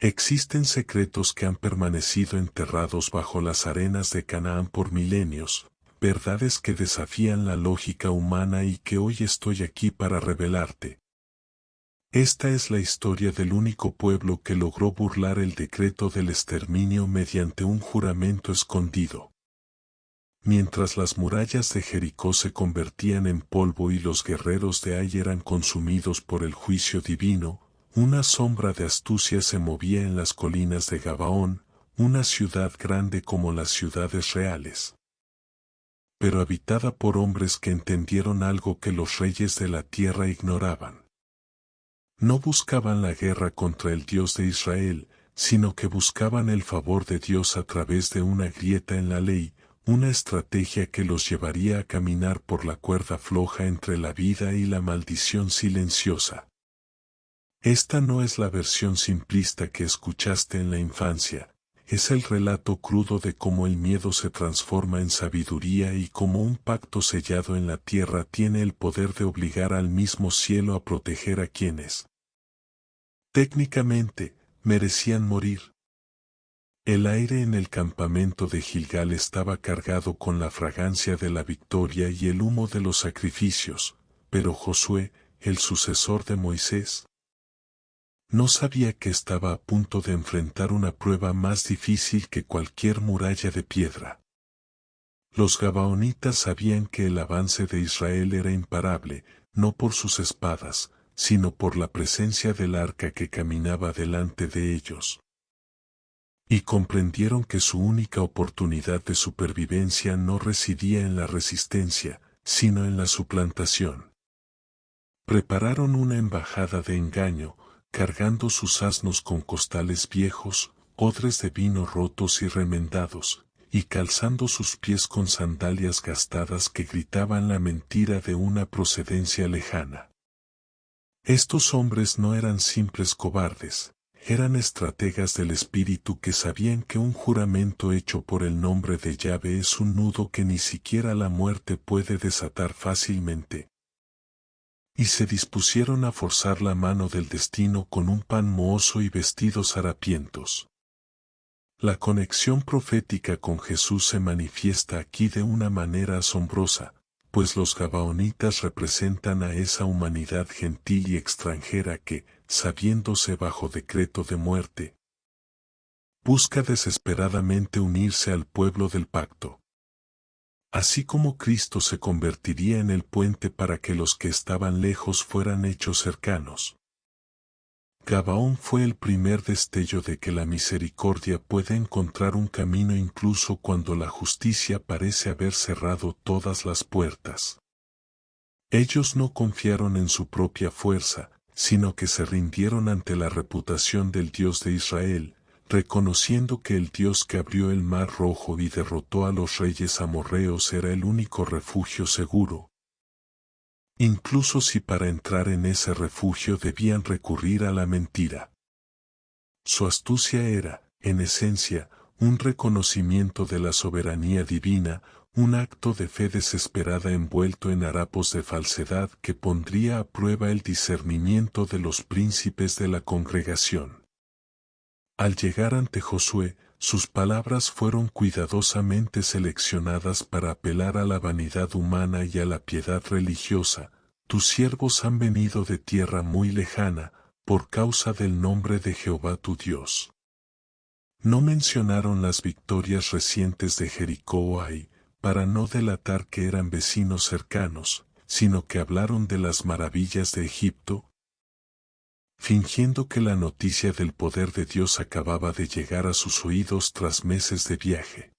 Existen secretos que han permanecido enterrados bajo las arenas de Canaán por milenios, verdades que desafían la lógica humana y que hoy estoy aquí para revelarte. Esta es la historia del único pueblo que logró burlar el decreto del exterminio mediante un juramento escondido. Mientras las murallas de Jericó se convertían en polvo y los guerreros de Ai eran consumidos por el juicio divino, una sombra de astucia se movía en las colinas de Gabaón, una ciudad grande como las ciudades reales, pero habitada por hombres que entendieron algo que los reyes de la tierra ignoraban. No buscaban la guerra contra el Dios de Israel, sino que buscaban el favor de Dios a través de una grieta en la ley, una estrategia que los llevaría a caminar por la cuerda floja entre la vida y la maldición silenciosa. Esta no es la versión simplista que escuchaste en la infancia, es el relato crudo de cómo el miedo se transforma en sabiduría y cómo un pacto sellado en la tierra tiene el poder de obligar al mismo cielo a proteger a quienes, técnicamente, merecían morir. El aire en el campamento de Gilgal estaba cargado con la fragancia de la victoria y el humo de los sacrificios, pero Josué, el sucesor de Moisés, no sabía que estaba a punto de enfrentar una prueba más difícil que cualquier muralla de piedra. Los gabaonitas sabían que el avance de Israel era imparable, no por sus espadas, sino por la presencia del arca que caminaba delante de ellos. Y comprendieron que su única oportunidad de supervivencia no residía en la resistencia, sino en la suplantación. Prepararon una embajada de engaño, cargando sus asnos con costales viejos, odres de vino rotos y remendados, y calzando sus pies con sandalias gastadas que gritaban la mentira de una procedencia lejana. Estos hombres no eran simples cobardes, eran estrategas del espíritu que sabían que un juramento hecho por el nombre de Yahvé es un nudo que ni siquiera la muerte puede desatar fácilmente. Y se dispusieron a forzar la mano del destino con un pan mohoso y vestidos harapientos. La conexión profética con Jesús se manifiesta aquí de una manera asombrosa, pues los gabaonitas representan a esa humanidad gentil y extranjera que, sabiéndose bajo decreto de muerte, busca desesperadamente unirse al pueblo del pacto. Así como Cristo se convertiría en el puente para que los que estaban lejos fueran hechos cercanos. Gabaón fue el primer destello de que la misericordia puede encontrar un camino incluso cuando la justicia parece haber cerrado todas las puertas. Ellos no confiaron en su propia fuerza, sino que se rindieron ante la reputación del Dios de Israel, reconociendo que el Dios que abrió el mar rojo y derrotó a los reyes amorreos era el único refugio seguro. Incluso si para entrar en ese refugio debían recurrir a la mentira. Su astucia era, en esencia, un reconocimiento de la soberanía divina, un acto de fe desesperada envuelto en harapos de falsedad que pondría a prueba el discernimiento de los príncipes de la congregación. Al llegar ante Josué, sus palabras fueron cuidadosamente seleccionadas para apelar a la vanidad humana y a la piedad religiosa. Tus siervos han venido de tierra muy lejana, por causa del nombre de Jehová tu Dios. No mencionaron las victorias recientes de Jericó o Ai, para no delatar que eran vecinos cercanos, sino que hablaron de las maravillas de Egipto, fingiendo que la noticia del poder de Dios acababa de llegar a sus oídos tras meses de viaje.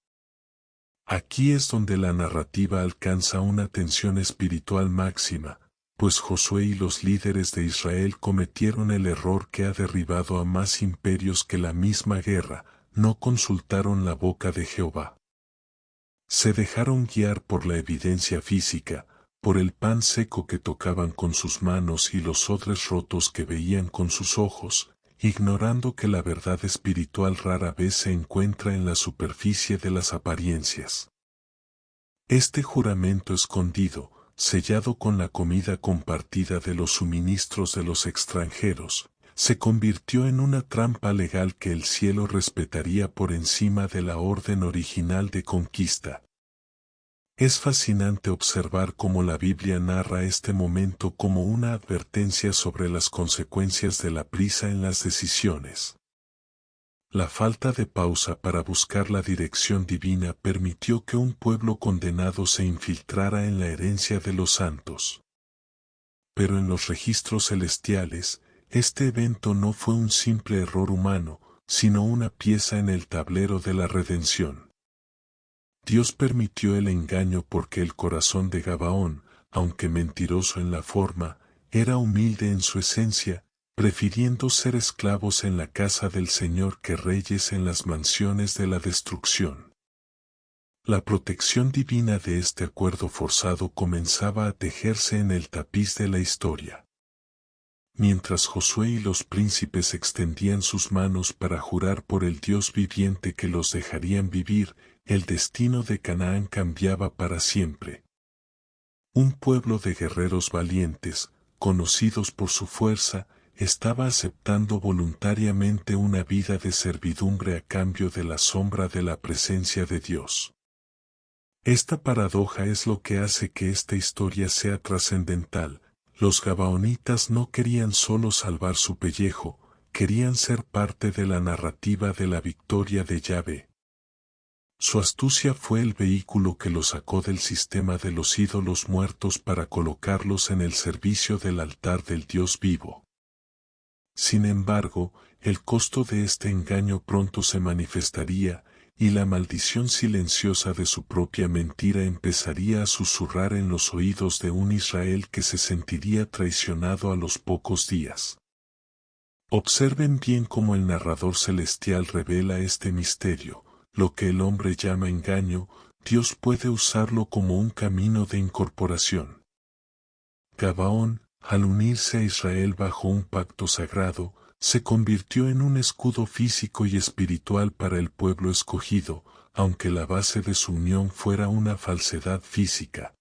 Aquí es donde la narrativa alcanza una tensión espiritual máxima, pues Josué y los líderes de Israel cometieron el error que ha derribado a más imperios que la misma guerra, no consultaron la boca de Jehová. Se dejaron guiar por la evidencia física, por el pan seco que tocaban con sus manos y los odres rotos que veían con sus ojos, ignorando que la verdad espiritual rara vez se encuentra en la superficie de las apariencias. Este juramento escondido, sellado con la comida compartida de los suministros de los extranjeros, se convirtió en una trampa legal que el cielo respetaría por encima de la orden original de conquista. Es fascinante observar cómo la Biblia narra este momento como una advertencia sobre las consecuencias de la prisa en las decisiones. La falta de pausa para buscar la dirección divina permitió que un pueblo condenado se infiltrara en la herencia de los santos. Pero en los registros celestiales, este evento no fue un simple error humano, sino una pieza en el tablero de la redención. Dios permitió el engaño porque el corazón de Gabaón, aunque mentiroso en la forma, era humilde en su esencia, prefiriendo ser esclavos en la casa del Señor que reyes en las mansiones de la destrucción. La protección divina de este acuerdo forzado comenzaba a tejerse en el tapiz de la historia. Mientras Josué y los príncipes extendían sus manos para jurar por el Dios viviente que los dejarían vivir, el destino de Canaán cambiaba para siempre. Un pueblo de guerreros valientes, conocidos por su fuerza, estaba aceptando voluntariamente una vida de servidumbre a cambio de la sombra de la presencia de Dios. Esta paradoja es lo que hace que esta historia sea trascendental. Los gabaonitas no querían solo salvar su pellejo, querían ser parte de la narrativa de la victoria de Yahvé. Su astucia fue el vehículo que los sacó del sistema de los ídolos muertos para colocarlos en el servicio del altar del Dios vivo. Sin embargo, el costo de este engaño pronto se manifestaría, y la maldición silenciosa de su propia mentira empezaría a susurrar en los oídos de un Israel que se sentiría traicionado a los pocos días. Observen bien cómo el narrador celestial revela este misterio. Lo que el hombre llama engaño, Dios puede usarlo como un camino de incorporación. Gabaón, al unirse a Israel bajo un pacto sagrado, se convirtió en un escudo físico y espiritual para el pueblo escogido, aunque la base de su unión fuera una falsedad física.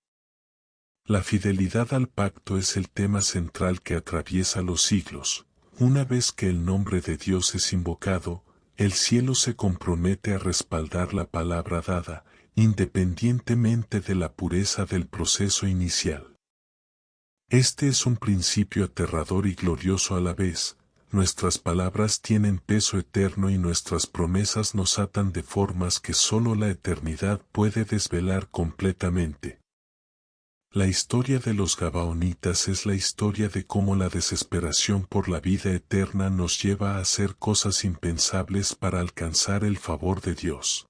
La fidelidad al pacto es el tema central que atraviesa los siglos. Una vez que el nombre de Dios es invocado, el cielo se compromete a respaldar la palabra dada, independientemente de la pureza del proceso inicial. Este es un principio aterrador y glorioso a la vez. Nuestras palabras tienen peso eterno y nuestras promesas nos atan de formas que solo la eternidad puede desvelar completamente. La historia de los gabaonitas es la historia de cómo la desesperación por la vida eterna nos lleva a hacer cosas impensables para alcanzar el favor de Dios.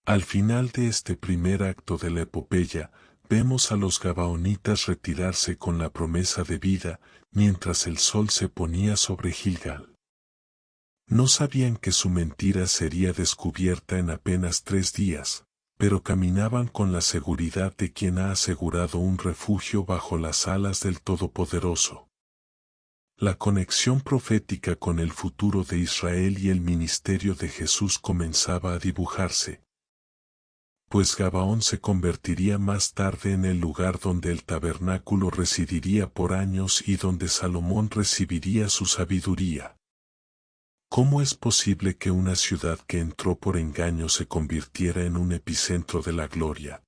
Al final de este primer acto de la epopeya, vemos a los gabaonitas retirarse con la promesa de vida, mientras el sol se ponía sobre Gilgal. No sabían que su mentira sería descubierta en apenas 3 días. Pero caminaban con la seguridad de quien ha asegurado un refugio bajo las alas del Todopoderoso. La conexión profética con el futuro de Israel y el ministerio de Jesús comenzaba a dibujarse. Pues Gabaón se convertiría más tarde en el lugar donde el tabernáculo residiría por años y donde Salomón recibiría su sabiduría. ¿Cómo es posible que una ciudad que entró por engaño se convirtiera en un epicentro de la gloria?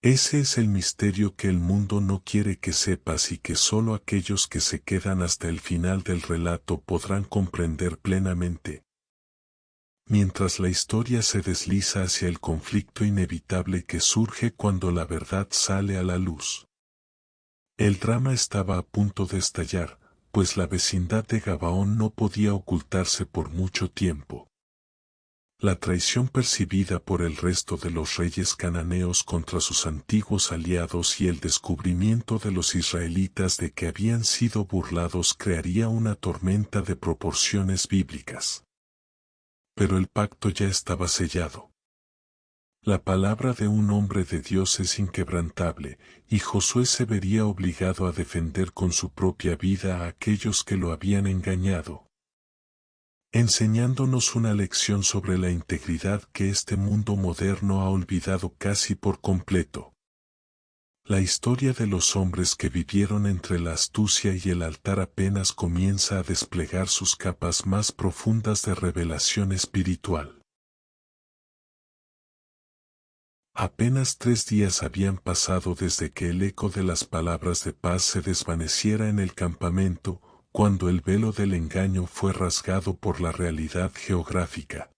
Ese es el misterio que el mundo no quiere que sepas y que solo aquellos que se quedan hasta el final del relato podrán comprender plenamente. Mientras la historia se desliza hacia el conflicto inevitable que surge cuando la verdad sale a la luz. El drama estaba a punto de estallar, pues la vecindad de Gabaón no podía ocultarse por mucho tiempo. La traición percibida por el resto de los reyes cananeos contra sus antiguos aliados y el descubrimiento de los israelitas de que habían sido burlados crearía una tormenta de proporciones bíblicas. Pero el pacto ya estaba sellado. La palabra de un hombre de Dios es inquebrantable, y Josué se vería obligado a defender con su propia vida a aquellos que lo habían engañado, enseñándonos una lección sobre la integridad que este mundo moderno ha olvidado casi por completo. La historia de los hombres que vivieron entre la astucia y el altar apenas comienza a desplegar sus capas más profundas de revelación espiritual. Apenas 3 días habían pasado desde que el eco de las palabras de paz se desvaneciera en el campamento, cuando el velo del engaño fue rasgado por la realidad geográfica.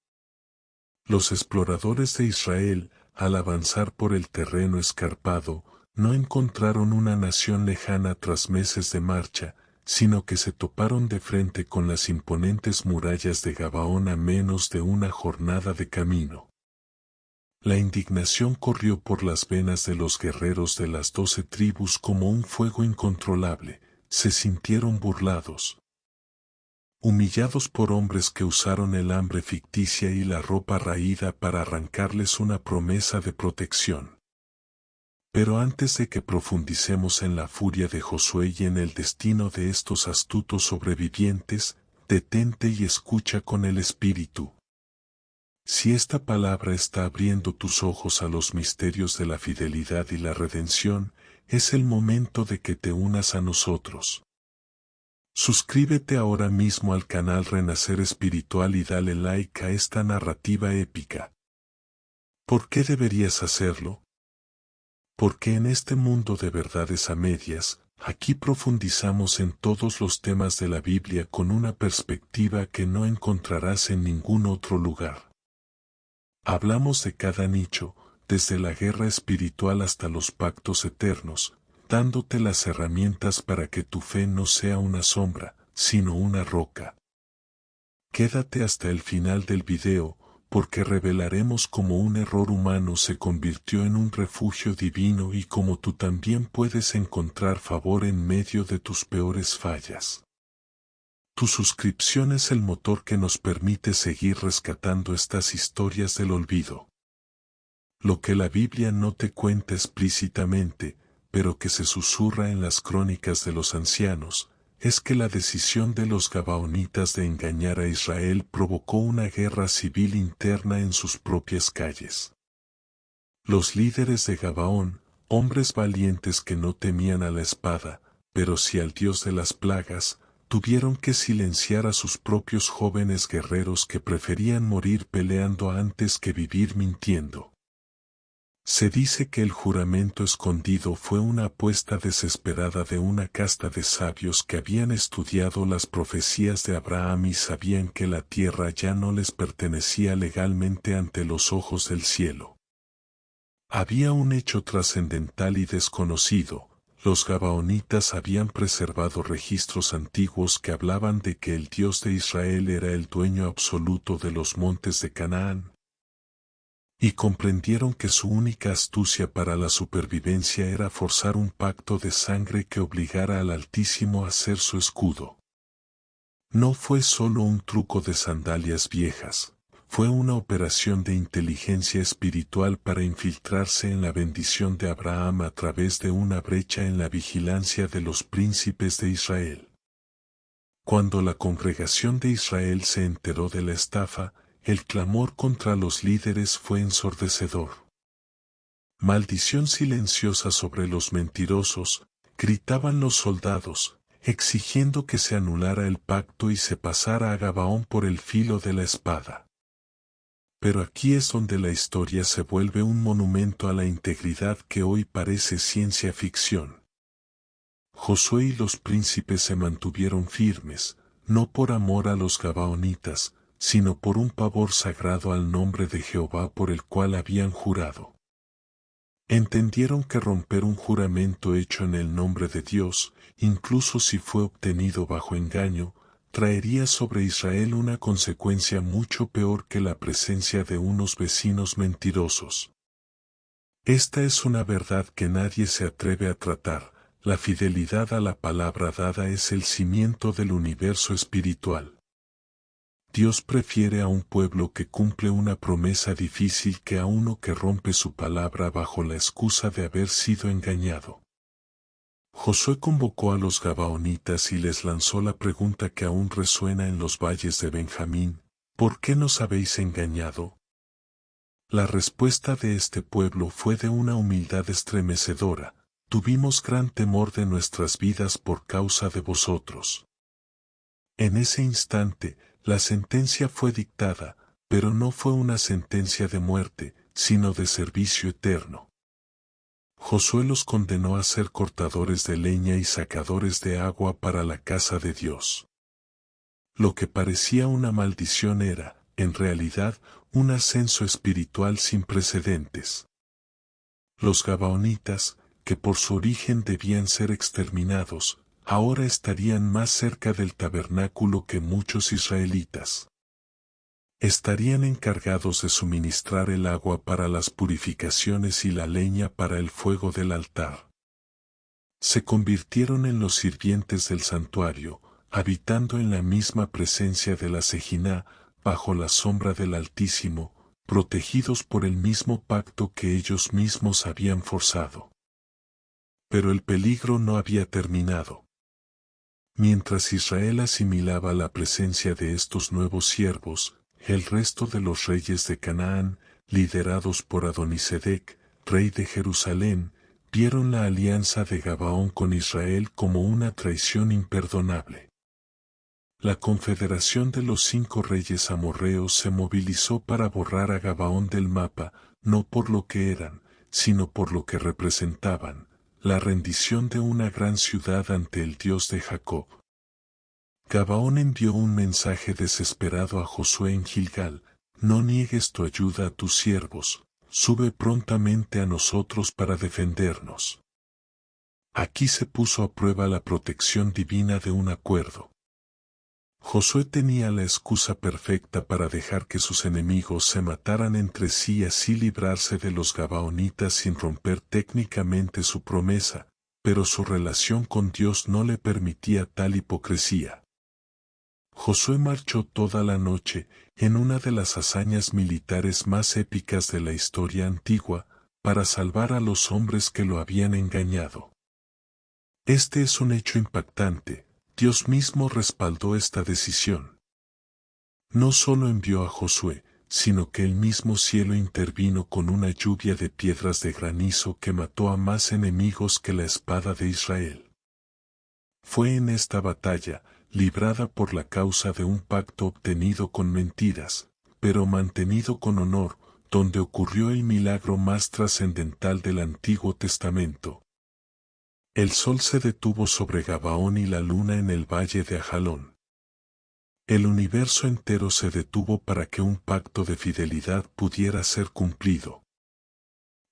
Los exploradores de Israel, al avanzar por el terreno escarpado, no encontraron una nación lejana tras meses de marcha, sino que se toparon de frente con las imponentes murallas de Gabaón a menos de una jornada de camino. La indignación corrió por las venas de los guerreros de las 12 tribus como un fuego incontrolable, se sintieron burlados. Humillados por hombres que usaron el hambre ficticia y la ropa raída para arrancarles una promesa de protección. Pero antes de que profundicemos en la furia de Josué y en el destino de estos astutos sobrevivientes, detente y escucha con el espíritu. Si esta palabra está abriendo tus ojos a los misterios de la fidelidad y la redención, es el momento de que te unas a nosotros. Suscríbete ahora mismo al canal Renacer Espiritual y dale like a esta narrativa épica. ¿Por qué deberías hacerlo? Porque en este mundo de verdades a medias, aquí profundizamos en todos los temas de la Biblia con una perspectiva que no encontrarás en ningún otro lugar. Hablamos de cada nicho, desde la guerra espiritual hasta los pactos eternos, dándote las herramientas para que tu fe no sea una sombra, sino una roca. Quédate hasta el final del video, porque revelaremos cómo un error humano se convirtió en un refugio divino y cómo tú también puedes encontrar favor en medio de tus peores fallas. Tu suscripción es el motor que nos permite seguir rescatando estas historias del olvido. Lo que la Biblia no te cuenta explícitamente, pero que se susurra en las crónicas de los ancianos, es que la decisión de los gabaonitas de engañar a Israel provocó una guerra civil interna en sus propias calles. Los líderes de Gabaón, hombres valientes que no temían a la espada, pero sí al Dios de las plagas, tuvieron que silenciar a sus propios jóvenes guerreros que preferían morir peleando antes que vivir mintiendo. Se dice que el juramento escondido fue una apuesta desesperada de una casta de sabios que habían estudiado las profecías de Abraham y sabían que la tierra ya no les pertenecía legalmente ante los ojos del cielo. Había un hecho trascendental y desconocido. Los gabaonitas habían preservado registros antiguos que hablaban de que el Dios de Israel era el dueño absoluto de los montes de Canaán. Y comprendieron que su única astucia para la supervivencia era forzar un pacto de sangre que obligara al Altísimo a ser su escudo. No fue solo un truco de sandalias viejas, fue una operación de inteligencia espiritual para infiltrarse en la bendición de Abraham a través de una brecha en la vigilancia de los príncipes de Israel. Cuando la congregación de Israel se enteró de la estafa, el clamor contra los líderes fue ensordecedor. Maldición silenciosa sobre los mentirosos, gritaban los soldados, exigiendo que se anulara el pacto y se pasara a Gabaón por el filo de la espada. Pero aquí es donde la historia se vuelve un monumento a la integridad que hoy parece ciencia ficción. Josué y los príncipes se mantuvieron firmes, no por amor a los gabaonitas, sino por un pavor sagrado al nombre de Jehová por el cual habían jurado. Entendieron que romper un juramento hecho en el nombre de Dios, incluso si fue obtenido bajo engaño, traería sobre Israel una consecuencia mucho peor que la presencia de unos vecinos mentirosos. Esta es una verdad que nadie se atreve a tratar. La fidelidad a la palabra dada es el cimiento del universo espiritual. Dios prefiere a un pueblo que cumple una promesa difícil que a uno que rompe su palabra bajo la excusa de haber sido engañado. Josué convocó a los gabaonitas y les lanzó la pregunta que aún resuena en los valles de Benjamín: ¿por qué nos habéis engañado? La respuesta de este pueblo fue de una humildad estremecedora: Tuvimos gran temor de nuestras vidas por causa de vosotros. En ese instante, la sentencia fue dictada, pero no fue una sentencia de muerte, sino de servicio eterno. Josué los condenó a ser cortadores de leña y sacadores de agua para la casa de Dios. Lo que parecía una maldición era, en realidad, un ascenso espiritual sin precedentes. Los gabaonitas, que por su origen debían ser exterminados, ahora estarían más cerca del tabernáculo que muchos israelitas. Estarían encargados de suministrar el agua para las purificaciones y la leña para el fuego del altar. Se convirtieron en los sirvientes del santuario, habitando en la misma presencia de la Sejiná, bajo la sombra del Altísimo, protegidos por el mismo pacto que ellos mismos habían forzado. Pero el peligro no había terminado. Mientras Israel asimilaba la presencia de estos nuevos siervos, el resto de los reyes de Canaán, liderados por Adonisedec, rey de Jerusalén, vieron la alianza de Gabaón con Israel como una traición imperdonable. La confederación de los 5 reyes amorreos se movilizó para borrar a Gabaón del mapa, no por lo que eran, sino por lo que representaban, la rendición de una gran ciudad ante el Dios de Jacob. Gabaón envió un mensaje desesperado a Josué en Gilgal: no niegues tu ayuda a tus siervos, sube prontamente a nosotros para defendernos. Aquí se puso a prueba la protección divina de un acuerdo. Josué tenía la excusa perfecta para dejar que sus enemigos se mataran entre sí y así librarse de los gabaonitas sin romper técnicamente su promesa, pero su relación con Dios no le permitía tal hipocresía. Josué marchó toda la noche, en una de las hazañas militares más épicas de la historia antigua, para salvar a los hombres que lo habían engañado. Este es un hecho impactante. Dios mismo respaldó esta decisión. No solo envió a Josué, sino que el mismo cielo intervino con una lluvia de piedras de granizo que mató a más enemigos que la espada de Israel. Fue en esta batalla, librada por la causa de un pacto obtenido con mentiras, pero mantenido con honor, donde ocurrió el milagro más trascendental del Antiguo Testamento. El sol se detuvo sobre Gabaón y la luna en el valle de Ajalón. El universo entero se detuvo para que un pacto de fidelidad pudiera ser cumplido.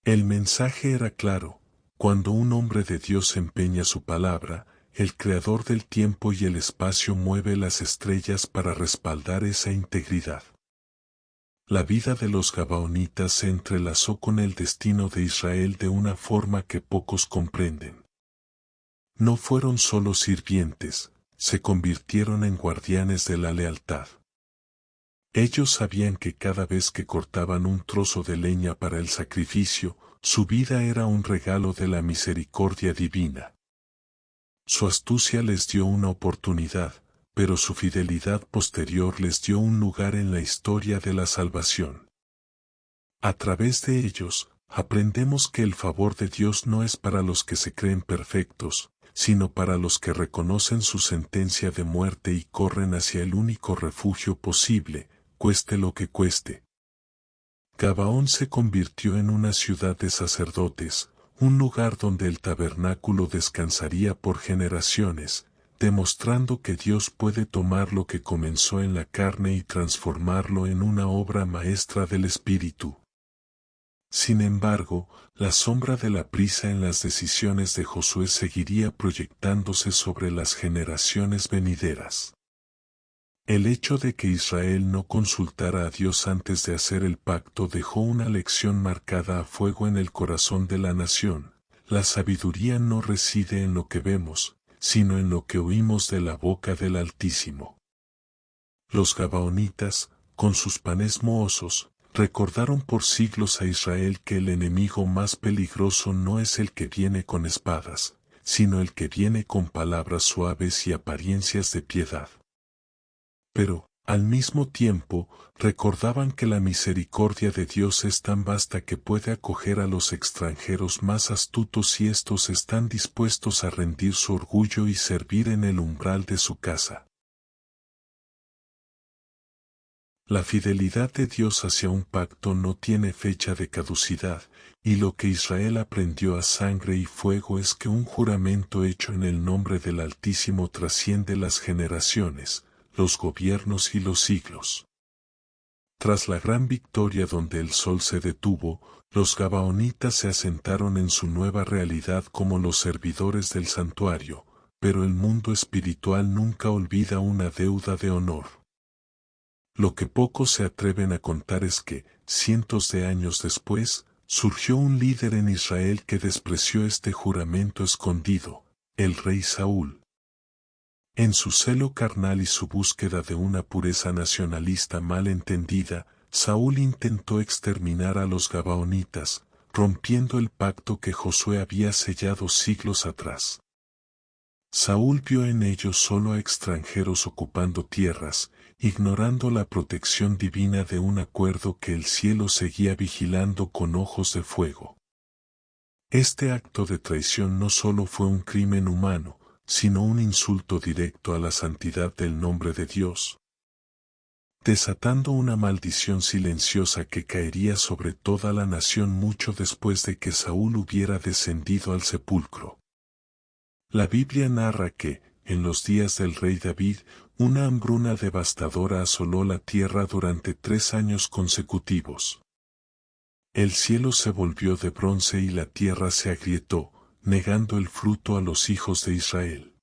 El mensaje era claro: cuando un hombre de Dios empeña su palabra, el Creador del tiempo y el espacio mueve las estrellas para respaldar esa integridad. La vida de los gabaonitas se entrelazó con el destino de Israel de una forma que pocos comprenden. No fueron solo sirvientes, se convirtieron en guardianes de la lealtad. Ellos sabían que cada vez que cortaban un trozo de leña para el sacrificio, su vida era un regalo de la misericordia divina. Su astucia les dio una oportunidad, pero su fidelidad posterior les dio un lugar en la historia de la salvación. A través de ellos, aprendemos que el favor de Dios no es para los que se creen perfectos, sino para los que reconocen su sentencia de muerte y corren hacia el único refugio posible, cueste lo que cueste. Gabaón se convirtió en una ciudad de sacerdotes, un lugar donde el tabernáculo descansaría por generaciones, demostrando que Dios puede tomar lo que comenzó en la carne y transformarlo en una obra maestra del Espíritu. Sin embargo, la sombra de la prisa en las decisiones de Josué seguiría proyectándose sobre las generaciones venideras. El hecho de que Israel no consultara a Dios antes de hacer el pacto dejó una lección marcada a fuego en el corazón de la nación: la sabiduría no reside en lo que vemos, sino en lo que oímos de la boca del Altísimo. Los gabaonitas, con sus panes mohosos, recordaron por siglos a Israel que el enemigo más peligroso no es el que viene con espadas, sino el que viene con palabras suaves y apariencias de piedad. Pero, Al mismo tiempo, recordaban que la misericordia de Dios es tan vasta que puede acoger a los extranjeros más astutos si estos están dispuestos a rendir su orgullo y servir en el umbral de su casa. La fidelidad de Dios hacia un pacto no tiene fecha de caducidad, y lo que Israel aprendió a sangre y fuego es que un juramento hecho en el nombre del Altísimo trasciende las generaciones, los gobiernos y los siglos. Tras la gran victoria donde el sol se detuvo, los gabaonitas se asentaron en su nueva realidad como los servidores del santuario, pero el mundo espiritual nunca olvida una deuda de honor. Lo que pocos se atreven a contar es que, cientos de años después, surgió un líder en Israel que despreció este juramento escondido, el rey Saúl. En su celo carnal y su búsqueda de una pureza nacionalista mal entendida, Saúl intentó exterminar a los gabaonitas, rompiendo el pacto que Josué había sellado siglos atrás. Saúl vio en ellos solo a extranjeros ocupando tierras, ignorando la protección divina de un acuerdo que el cielo seguía vigilando con ojos de fuego. Este acto de traición no solo fue un crimen humano, sino un insulto directo a la santidad del nombre de Dios, desatando una maldición silenciosa que caería sobre toda la nación mucho después de que Saúl hubiera descendido al sepulcro. La Biblia narra que, en los días del rey David, una hambruna devastadora asoló la tierra durante 3 años consecutivos. El cielo se volvió de bronce y la tierra se agrietó, negando el fruto a los hijos de Israel.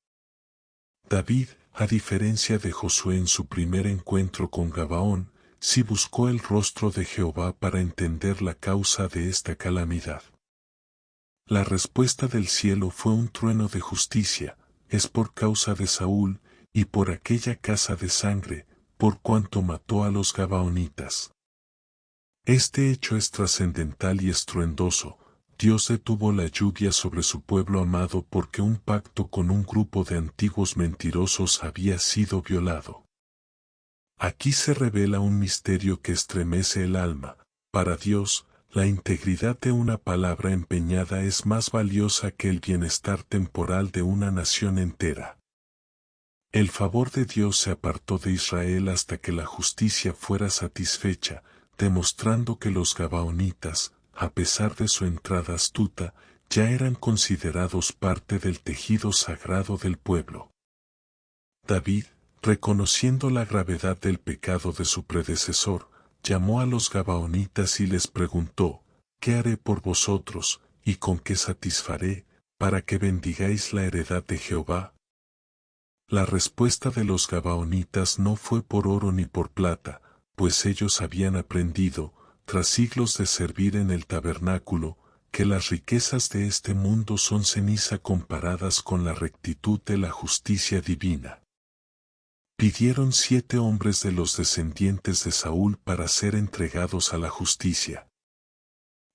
David, a diferencia de Josué en su primer encuentro con Gabaón, sí buscó el rostro de Jehová para entender la causa de esta calamidad. La respuesta del cielo fue un trueno de justicia, es por causa de Saúl, y por aquella casa de sangre, por cuanto mató a los gabaonitas. Este hecho es trascendental y estruendoso. Dios detuvo la lluvia sobre su pueblo amado porque un pacto con un grupo de antiguos mentirosos había sido violado. Aquí se revela un misterio que estremece el alma. Para Dios, la integridad de una palabra empeñada es más valiosa que el bienestar temporal de una nación entera. El favor de Dios se apartó de Israel hasta que la justicia fuera satisfecha, demostrando que los gabaonitas, a pesar de su entrada astuta, ya eran considerados parte del tejido sagrado del pueblo. David, reconociendo la gravedad del pecado de su predecesor, llamó a los gabaonitas y les preguntó, ¿qué haré por vosotros, y con qué satisfaré, para que bendigáis la heredad de Jehová? La respuesta de los gabaonitas no fue por oro ni por plata, pues ellos habían aprendido, tras siglos de servir en el tabernáculo, que las riquezas de este mundo son ceniza comparadas con la rectitud de la justicia divina. Pidieron 7 hombres de los descendientes de Saúl para ser entregados a la justicia.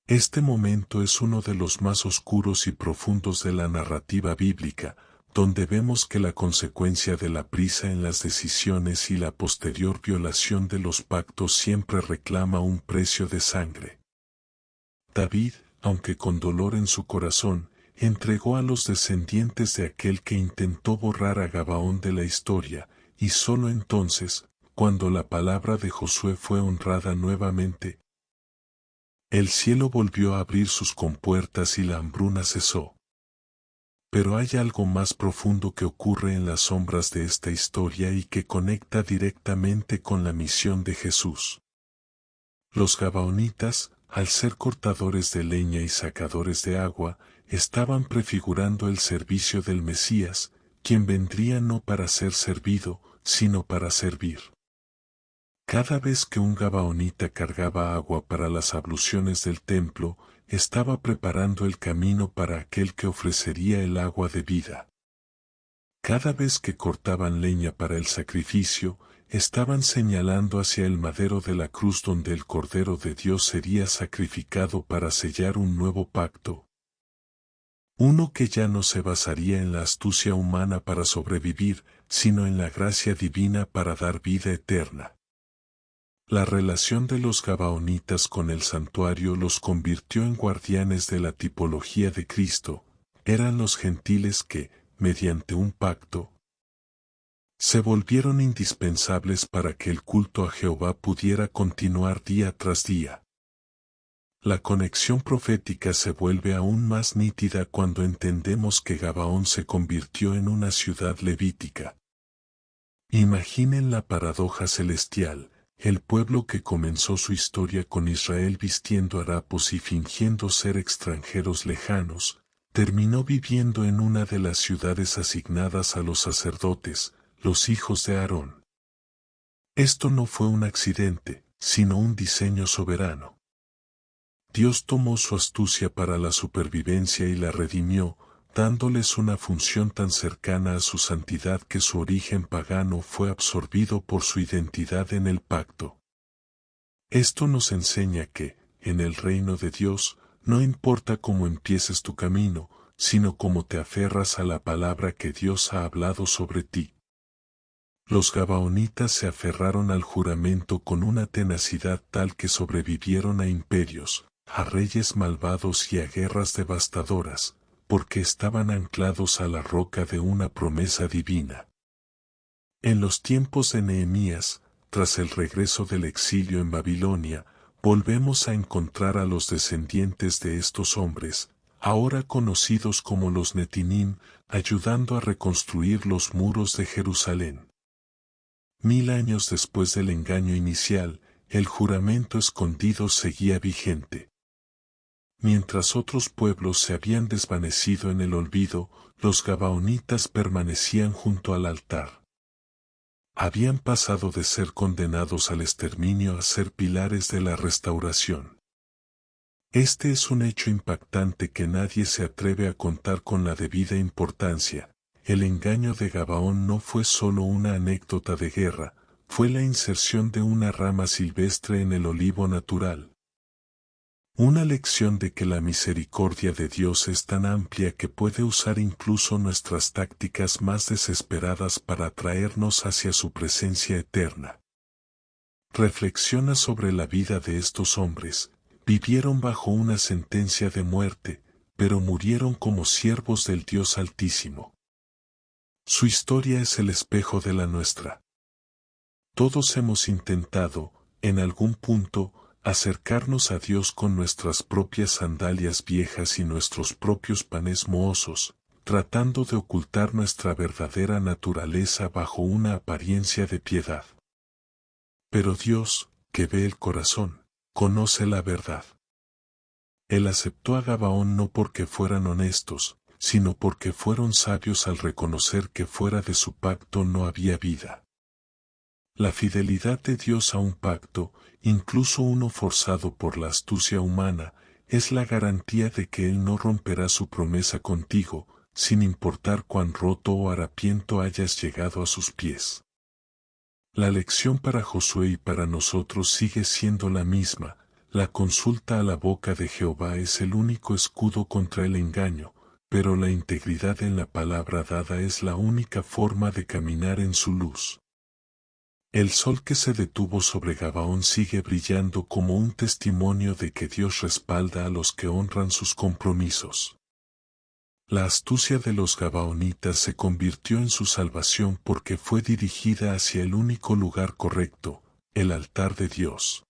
Este momento es uno de los más oscuros y profundos de la narrativa bíblica, donde vemos que la consecuencia de la prisa en las decisiones y la posterior violación de los pactos siempre reclama un precio de sangre. David, aunque con dolor en su corazón, entregó a los descendientes de aquel que intentó borrar a Gabaón de la historia, y solo entonces, cuando la palabra de Josué fue honrada nuevamente, el cielo volvió a abrir sus compuertas y la hambruna cesó. Pero hay algo más profundo que ocurre en las sombras de esta historia y que conecta directamente con la misión de Jesús. Los gabaonitas, al ser cortadores de leña y sacadores de agua, estaban prefigurando el servicio del Mesías, quien vendría no para ser servido, sino para servir. Cada vez que un gabaonita cargaba agua para las abluciones del templo, estaba preparando el camino para aquel que ofrecería el agua de vida. Cada vez que cortaban leña para el sacrificio, estaban señalando hacia el madero de la cruz donde el Cordero de Dios sería sacrificado para sellar un nuevo pacto. Uno que ya no se basaría en la astucia humana para sobrevivir, sino en la gracia divina para dar vida eterna. La relación de los gabaonitas con el santuario los convirtió en guardianes de la tipología de Cristo. Eran los gentiles que, mediante un pacto, se volvieron indispensables para que el culto a Jehová pudiera continuar día tras día. La conexión profética se vuelve aún más nítida cuando entendemos que Gabaón se convirtió en una ciudad levítica. Imaginen la paradoja celestial, el pueblo que comenzó su historia con Israel vistiendo harapos y fingiendo ser extranjeros lejanos, terminó viviendo en una de las ciudades asignadas a los sacerdotes, los hijos de Aarón. Esto no fue un accidente, sino un diseño soberano. Dios tomó su astucia para la supervivencia y la redimió, dándoles una función tan cercana a su santidad que su origen pagano fue absorbido por su identidad en el pacto. Esto nos enseña que, en el reino de Dios, no importa cómo empieces tu camino, sino cómo te aferras a la palabra que Dios ha hablado sobre ti. Los gabaonitas se aferraron al juramento con una tenacidad tal que sobrevivieron a imperios, a reyes malvados y a guerras devastadoras, porque estaban anclados a la roca de una promesa divina. En los tiempos de Nehemías, tras el regreso del exilio en Babilonia, volvemos a encontrar a los descendientes de estos hombres, ahora conocidos como los Netinim, ayudando a reconstruir los muros de Jerusalén. 1000 años después del engaño inicial, el juramento escondido seguía vigente. Mientras otros pueblos se habían desvanecido en el olvido, los gabaonitas permanecían junto al altar. Habían pasado de ser condenados al exterminio a ser pilares de la restauración. Este es un hecho impactante que nadie se atreve a contar con la debida importancia. El engaño de Gabaón no fue solo una anécdota de guerra, fue la inserción de una rama silvestre en el olivo natural. Una lección de que la misericordia de Dios es tan amplia que puede usar incluso nuestras tácticas más desesperadas para atraernos hacia su presencia eterna. Reflexiona sobre la vida de estos hombres. Vivieron bajo una sentencia de muerte, pero murieron como siervos del Dios Altísimo. Su historia es el espejo de la nuestra. Todos hemos intentado, en algún punto, acercarnos a Dios con nuestras propias sandalias viejas y nuestros propios panes mohosos, tratando de ocultar nuestra verdadera naturaleza bajo una apariencia de piedad. Pero Dios, que ve el corazón, conoce la verdad. Él aceptó a Gabaón no porque fueran honestos, sino porque fueron sabios al reconocer que fuera de su pacto no había vida. La fidelidad de Dios a un pacto, incluso uno forzado por la astucia humana, es la garantía de que Él no romperá su promesa contigo, sin importar cuán roto o harapiento hayas llegado a sus pies. La lección para Josué y para nosotros sigue siendo la misma. La consulta a la boca de Jehová es el único escudo contra el engaño, pero la integridad en la palabra dada es la única forma de caminar en su luz. El sol que se detuvo sobre Gabaón sigue brillando como un testimonio de que Dios respalda a los que honran sus compromisos. La astucia de los gabaonitas se convirtió en su salvación porque fue dirigida hacia el único lugar correcto, el altar de Dios.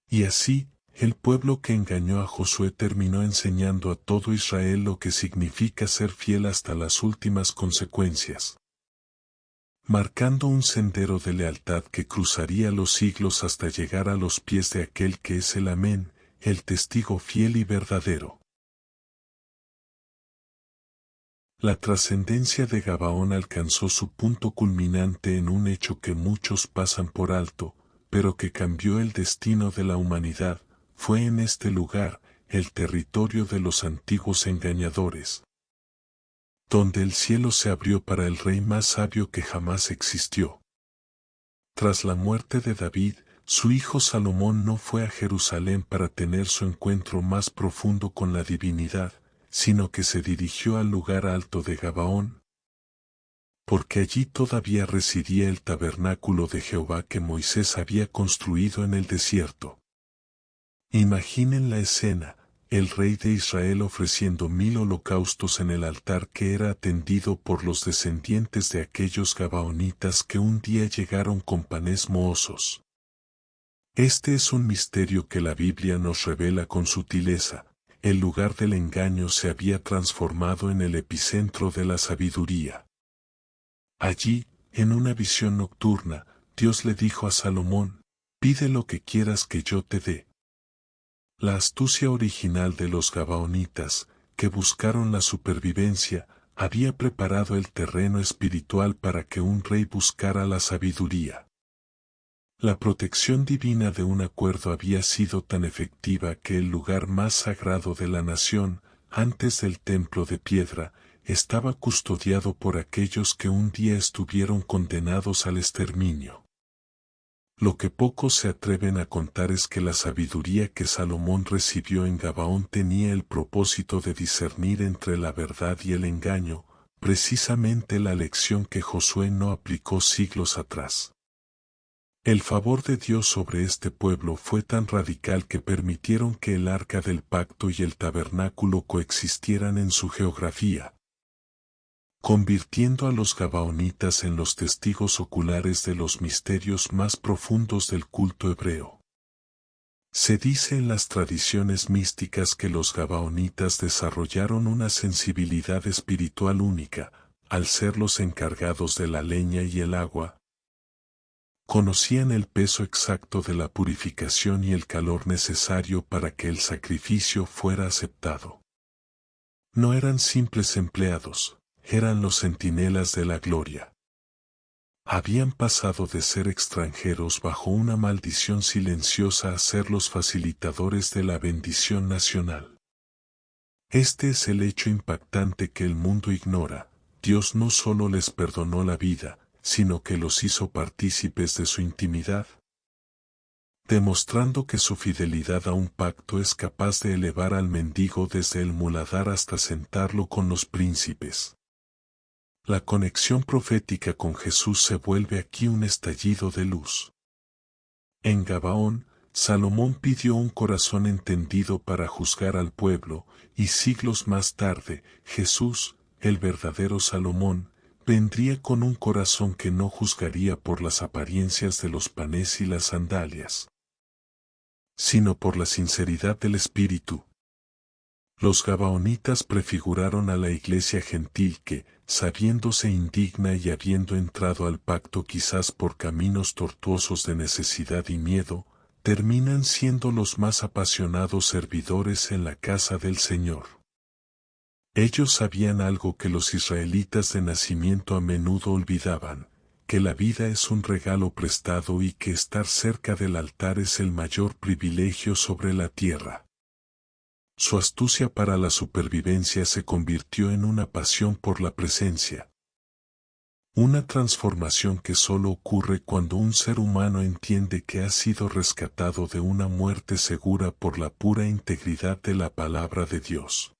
Y así, el pueblo que engañó a Josué terminó enseñando a todo Israel lo que significa ser fiel hasta las últimas consecuencias, marcando un sendero de lealtad que cruzaría los siglos hasta llegar a los pies de aquel que es el Amén, el testigo fiel y verdadero. La trascendencia de Gabaón alcanzó su punto culminante en un hecho que muchos pasan por alto, pero que cambió el destino de la humanidad. Fue en este lugar, el territorio de los antiguos engañadores, donde el cielo se abrió para el rey más sabio que jamás existió. Tras la muerte de David, su hijo Salomón no fue a Jerusalén para tener su encuentro más profundo con la divinidad, sino que se dirigió al lugar alto de Gabaón, porque allí todavía residía el tabernáculo de Jehová que Moisés había construido en el desierto. Imaginen la escena, el rey de Israel ofreciendo 1000 holocaustos en el altar que era atendido por los descendientes de aquellos gabaonitas que un día llegaron con panes mohosos. Este es un misterio que la Biblia nos revela con sutileza. El lugar del engaño se había transformado en el epicentro de la sabiduría. Allí, en una visión nocturna, Dios le dijo a Salomón: pide lo que quieras que yo te dé. La astucia original de los gabaonitas, que buscaron la supervivencia, había preparado el terreno espiritual para que un rey buscara la sabiduría. La protección divina de un acuerdo había sido tan efectiva que el lugar más sagrado de la nación, antes del templo de piedra, estaba custodiado por aquellos que un día estuvieron condenados al exterminio. Lo que pocos se atreven a contar es que la sabiduría que Salomón recibió en Gabaón tenía el propósito de discernir entre la verdad y el engaño, precisamente la lección que Josué no aplicó siglos atrás. El favor de Dios sobre este pueblo fue tan radical que permitieron que el arca del pacto y el tabernáculo coexistieran en su geografía, convirtiendo a los gabaonitas en los testigos oculares de los misterios más profundos del culto hebreo. Se dice en las tradiciones místicas que los gabaonitas desarrollaron una sensibilidad espiritual única, al ser los encargados de la leña y el agua. Conocían el peso exacto de la purificación y el calor necesario para que el sacrificio fuera aceptado. No eran simples empleados, eran los centinelas de la gloria. Habían pasado de ser extranjeros bajo una maldición silenciosa a ser los facilitadores de la bendición nacional. Este es el hecho impactante que el mundo ignora. Dios no solo les perdonó la vida, sino que los hizo partícipes de su intimidad, demostrando que su fidelidad a un pacto es capaz de elevar al mendigo desde el muladar hasta sentarlo con los príncipes. La conexión profética con Jesús se vuelve aquí un estallido de luz. En Gabaón, Salomón pidió un corazón entendido para juzgar al pueblo, y siglos más tarde, Jesús, el verdadero Salomón, vendría con un corazón que no juzgaría por las apariencias de los panes y las sandalias, sino por la sinceridad del espíritu. Los gabaonitas prefiguraron a la iglesia gentil que, sabiéndose indigna y habiendo entrado al pacto quizás por caminos tortuosos de necesidad y miedo, terminan siendo los más apasionados servidores en la casa del Señor. Ellos sabían algo que los israelitas de nacimiento a menudo olvidaban, que la vida es un regalo prestado y que estar cerca del altar es el mayor privilegio sobre la tierra. Su astucia para la supervivencia se convirtió en una pasión por la presencia. Una transformación que solo ocurre cuando un ser humano entiende que ha sido rescatado de una muerte segura por la pura integridad de la palabra de Dios.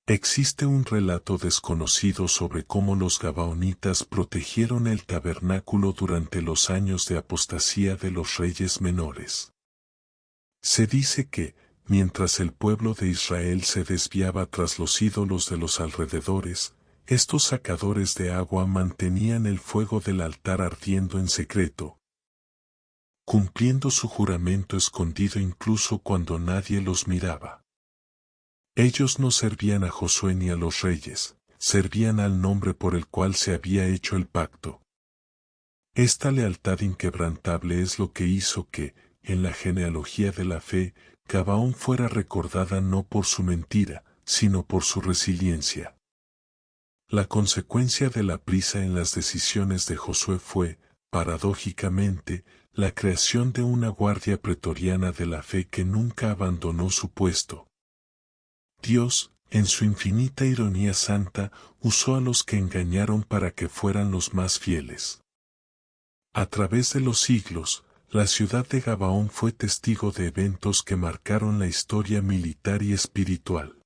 Existe un relato desconocido sobre cómo los gabaonitas protegieron el tabernáculo durante los años de apostasía de los reyes menores. Se dice que, mientras el pueblo de Israel se desviaba tras los ídolos de los alrededores, estos sacadores de agua mantenían el fuego del altar ardiendo en secreto, cumpliendo su juramento escondido incluso cuando nadie los miraba. Ellos no servían a Josué ni a los reyes, servían al nombre por el cual se había hecho el pacto. Esta lealtad inquebrantable es lo que hizo que, en la genealogía de la fe, Gabaón fuera recordada no por su mentira, sino por su resiliencia. La consecuencia de la prisa en las decisiones de Josué fue, paradójicamente, la creación de una guardia pretoriana de la fe que nunca abandonó su puesto. Dios, en su infinita ironía santa, usó a los que engañaron para que fueran los más fieles. A través de los siglos, la ciudad de Gabaón fue testigo de eventos que marcaron la historia militar y espiritual.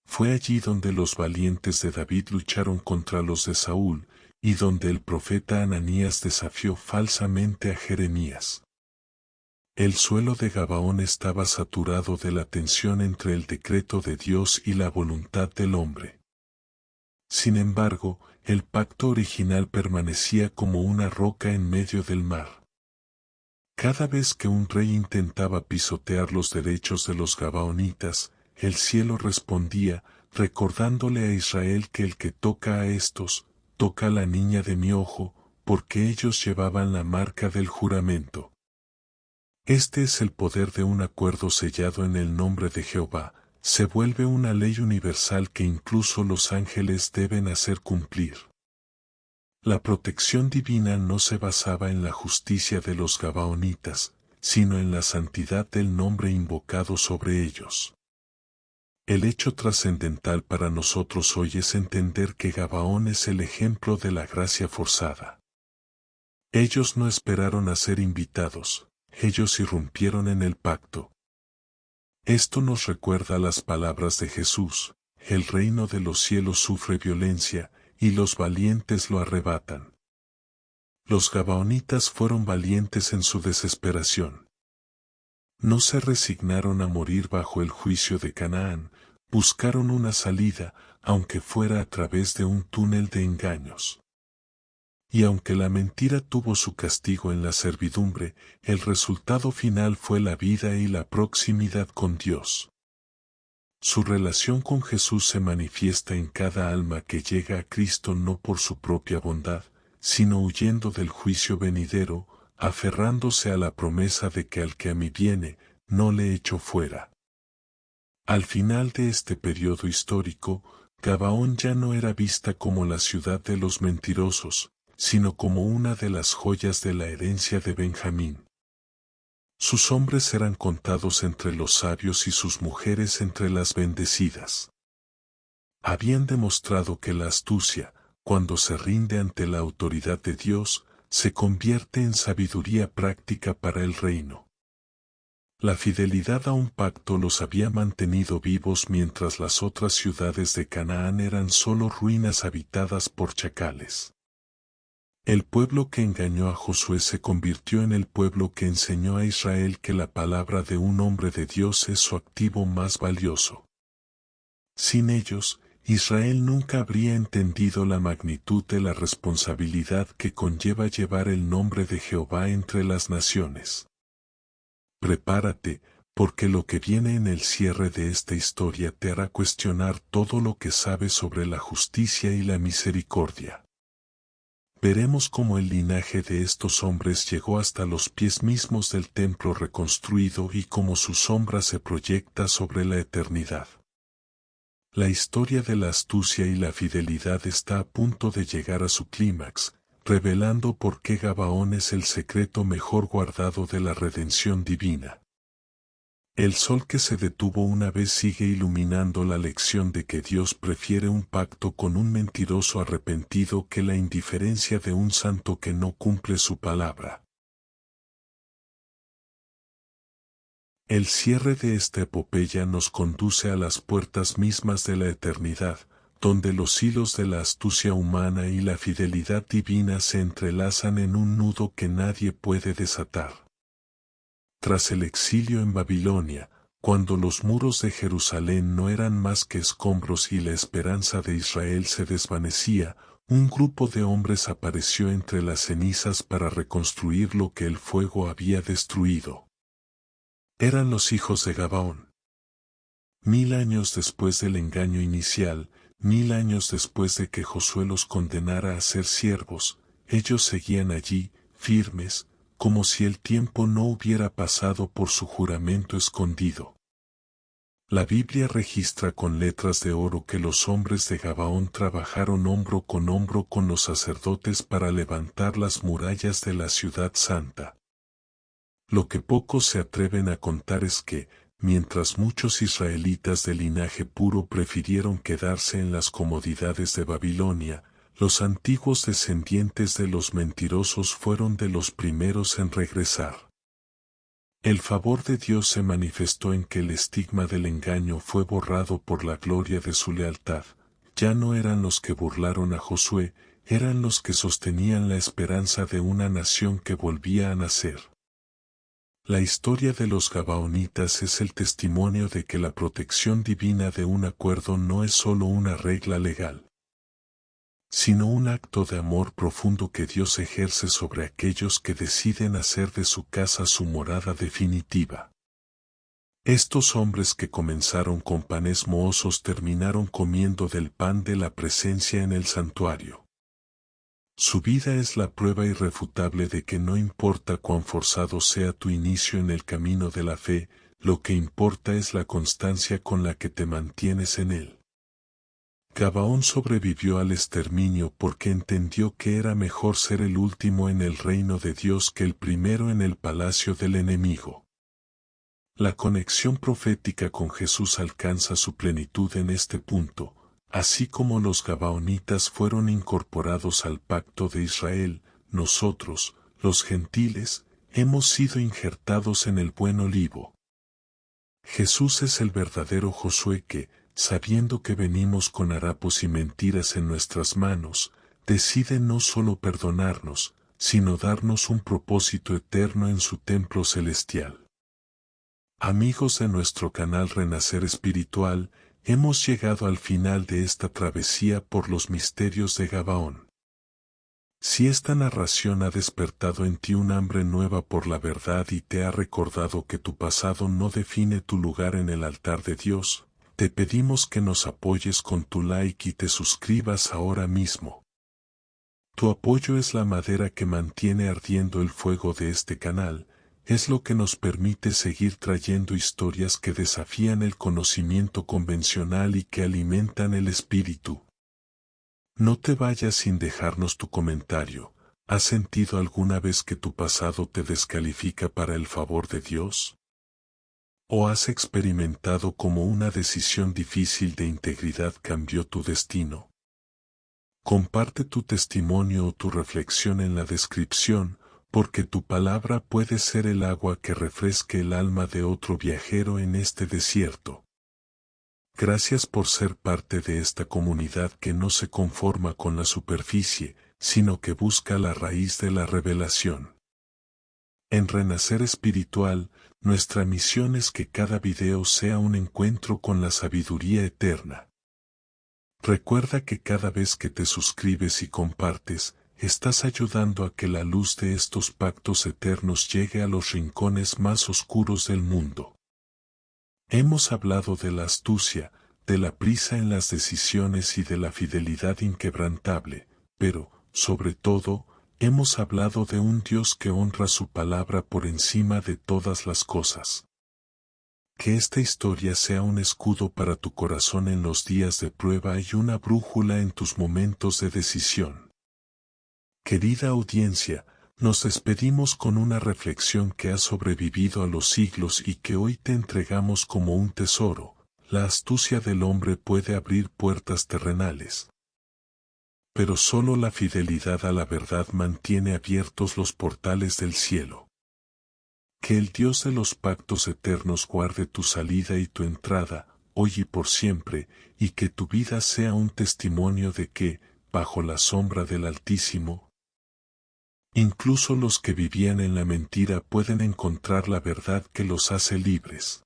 Fue allí donde los valientes de David lucharon contra los de Saúl, y donde el profeta Ananías desafió falsamente a Jeremías. El suelo de Gabaón estaba saturado de la tensión entre el decreto de Dios y la voluntad del hombre. Sin embargo, el pacto original permanecía como una roca en medio del mar. Cada vez que un rey intentaba pisotear los derechos de los gabaonitas, el cielo respondía, recordándole a Israel que el que toca a estos, toca a la niña de mi ojo, porque ellos llevaban la marca del juramento. Este es el poder de un acuerdo sellado en el nombre de Jehová, se vuelve una ley universal que incluso los ángeles deben hacer cumplir. La protección divina no se basaba en la justicia de los gabaonitas, sino en la santidad del nombre invocado sobre ellos. El hecho trascendental para nosotros hoy es entender que Gabaón es el ejemplo de la gracia forzada. Ellos no esperaron a ser invitados, ellos irrumpieron en el pacto. Esto nos recuerda las palabras de Jesús: el reino de los cielos sufre violencia, y los valientes lo arrebatan. Los gabaonitas fueron valientes en su desesperación. No se resignaron a morir bajo el juicio de Canaán, buscaron una salida, aunque fuera a través de un túnel de engaños. Y aunque la mentira tuvo su castigo en la servidumbre, el resultado final fue la vida y la proximidad con Dios. Su relación con Jesús se manifiesta en cada alma que llega a Cristo no por su propia bondad, sino huyendo del juicio venidero, aferrándose a la promesa de que al que a mí viene, no le echo fuera. Al final de este periodo histórico, Gabaón ya no era vista como la ciudad de los mentirosos, sino como una de las joyas de la herencia de Benjamín. Sus hombres eran contados entre los sabios y sus mujeres entre las bendecidas. Habían demostrado que la astucia, cuando se rinde ante la autoridad de Dios, se convierte en sabiduría práctica para el reino. La fidelidad a un pacto los había mantenido vivos mientras las otras ciudades de Canaán eran solo ruinas habitadas por chacales. El pueblo que engañó a Josué se convirtió en el pueblo que enseñó a Israel que la palabra de un hombre de Dios es su activo más valioso. Sin ellos, Israel nunca habría entendido la magnitud de la responsabilidad que conlleva llevar el nombre de Jehová entre las naciones. Prepárate, porque lo que viene en el cierre de esta historia te hará cuestionar todo lo que sabes sobre la justicia y la misericordia. Veremos cómo el linaje de estos hombres llegó hasta los pies mismos del templo reconstruido y cómo su sombra se proyecta sobre la eternidad. La historia de la astucia y la fidelidad está a punto de llegar a su clímax, revelando por qué Gabaón es el secreto mejor guardado de la redención divina. El sol que se detuvo una vez sigue iluminando la lección de que Dios prefiere un pacto con un mentiroso arrepentido que la indiferencia de un santo que no cumple su palabra. El cierre de esta epopeya nos conduce a las puertas mismas de la eternidad, donde los hilos de la astucia humana y la fidelidad divina se entrelazan en un nudo que nadie puede desatar. Tras el exilio en Babilonia, cuando los muros de Jerusalén no eran más que escombros y la esperanza de Israel se desvanecía, un grupo de hombres apareció entre las cenizas para reconstruir lo que el fuego había destruido. Eran los hijos de Gabaón. 1000 años después del engaño inicial, 1000 años después de que Josué los condenara a ser siervos, ellos seguían allí, firmes, como si el tiempo no hubiera pasado por su juramento escondido. La Biblia registra con letras de oro que los hombres de Gabaón trabajaron hombro con los sacerdotes para levantar las murallas de la ciudad santa. Lo que pocos se atreven a contar es que, mientras muchos israelitas de linaje puro prefirieron quedarse en las comodidades de Babilonia, los antiguos descendientes de los mentirosos fueron de los primeros en regresar. El favor de Dios se manifestó en que el estigma del engaño fue borrado por la gloria de su lealtad. Ya no eran los que burlaron a Josué, eran los que sostenían la esperanza de una nación que volvía a nacer. La historia de los Gabaonitas es el testimonio de que la protección divina de un acuerdo no es solo una regla legal, sino un acto de amor profundo que Dios ejerce sobre aquellos que deciden hacer de su casa su morada definitiva. Estos hombres que comenzaron con panes mohosos terminaron comiendo del pan de la presencia en el santuario. Su vida es la prueba irrefutable de que no importa cuán forzado sea tu inicio en el camino de la fe, lo que importa es la constancia con la que te mantienes en él. Gabaón sobrevivió al exterminio porque entendió que era mejor ser el último en el reino de Dios que el primero en el palacio del enemigo. La conexión profética con Jesús alcanza su plenitud en este punto. Así como los Gabaonitas fueron incorporados al pacto de Israel, nosotros, los gentiles, hemos sido injertados en el buen olivo. Jesús es el verdadero Josué que, sabiendo que venimos con harapos y mentiras en nuestras manos, decide no solo perdonarnos, sino darnos un propósito eterno en su templo celestial. Amigos de nuestro canal Renacer Espiritual, hemos llegado al final de esta travesía por los misterios de Gabaón. Si esta narración ha despertado en ti un hambre nueva por la verdad y te ha recordado que tu pasado no define tu lugar en el altar de Dios, te pedimos que nos apoyes con tu like y te suscribas ahora mismo. Tu apoyo es la madera que mantiene ardiendo el fuego de este canal, es lo que nos permite seguir trayendo historias que desafían el conocimiento convencional y que alimentan el espíritu. No te vayas sin dejarnos tu comentario. ¿Has sentido alguna vez que tu pasado te descalifica para el favor de Dios? ¿O has experimentado cómo una decisión difícil de integridad cambió tu destino? Comparte tu testimonio o tu reflexión en la descripción, porque tu palabra puede ser el agua que refresque el alma de otro viajero en este desierto. Gracias por ser parte de esta comunidad que no se conforma con la superficie, sino que busca la raíz de la revelación. En Renacer Espiritual, nuestra misión es que cada video sea un encuentro con la sabiduría eterna. Recuerda que cada vez que te suscribes y compartes, estás ayudando a que la luz de estos pactos eternos llegue a los rincones más oscuros del mundo. Hemos hablado de la astucia, de la prisa en las decisiones y de la fidelidad inquebrantable, pero, sobre todo, hemos hablado de un Dios que honra su palabra por encima de todas las cosas. Que esta historia sea un escudo para tu corazón en los días de prueba y una brújula en tus momentos de decisión. Querida audiencia, nos despedimos con una reflexión que ha sobrevivido a los siglos y que hoy te entregamos como un tesoro. La astucia del hombre puede abrir puertas terrenales, pero solo la fidelidad a la verdad mantiene abiertos los portales del cielo. Que el Dios de los pactos eternos guarde tu salida y tu entrada, hoy y por siempre, y que tu vida sea un testimonio de que, bajo la sombra del Altísimo, incluso los que vivían en la mentira pueden encontrar la verdad que los hace libres.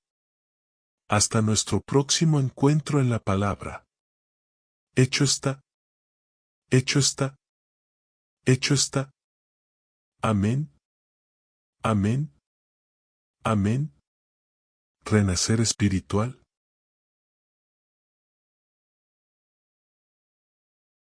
Hasta nuestro próximo encuentro en la palabra. Hecho está. Hecho está. Hecho está. Amén. Amén. Amén. Renacer espiritual.